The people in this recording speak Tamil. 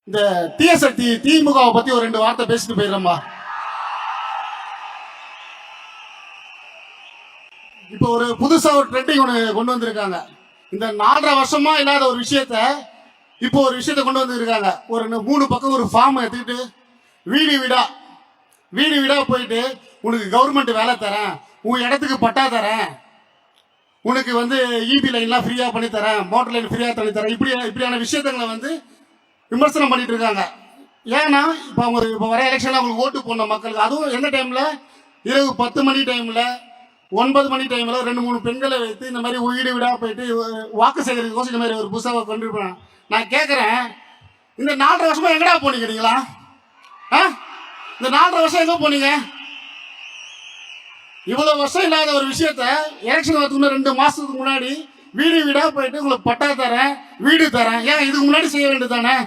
இந்த தீயசக்தி திமுகவை பத்தி ஒரு 2 வார்த்தை பேசிட்டு போயிடுறோம்பா. இப்போ ஒரு புதுசா ஒரு ட்ரெண்டிங் ஒன்று கொண்டு வந்திருக்காங்க. இந்த 4.5 வருஷமா இல்லாத ஒரு விஷயத்த இப்போ ஒரு விஷயத்த கொண்டு வந்திருக்காங்க. ஒரு 3 பக்கம் ஒரு ஃபார்ம் எடுத்துக்கிட்டு வீடு வீடா போயிட்டு உனக்கு கவர்மெண்ட் வேலை தரேன், உன் இடத்துக்கு பட்டா தரேன், உனக்கு வந்து இபி லைன்லாம் ஃப்ரீயா பண்ணி தரேன், மோட்டர் லைன் ஃப்ரீயா பண்ணி தரேன், இப்படியான விஷயத்தங்களை வந்து விமர்சனம் பண்ணிட்டு இருக்காங்க. ஏன்னா இப்போ அவங்க இப்போ வர எலெக்ஷன்ல அவங்களுக்கு ஓட்டு போடணும் மக்களுக்கு. அதுவும் எந்த டைம்ல இரவு 10 மணி டைம்ல 9 மணி டைம்ல 2-3 பெண்களை வைத்து இந்த மாதிரி வீடா போயிட்டு வாக்கு சேகரிக்க இந்த மாதிரி ஒரு புதுசாக கொண்டு இருப்பேன். நான் கேட்குறேன், இந்த 4.5 வருஷமா எங்கடா போனீங்க நீங்களா? இந்த 4.5 வருஷம் எங்க போனீங்க? இவ்வளவு வருஷம் இல்லாத ஒரு விஷயத்த எலெக்ஷன் வரதுக்கு 2 மாசத்துக்கு முன்னாடி வீடா போயிட்டு உங்களுக்கு பட்டா தரேன், வீடு தரேன், ஏன் இதுக்கு முன்னாடி செய்ய வேண்டியது தானே?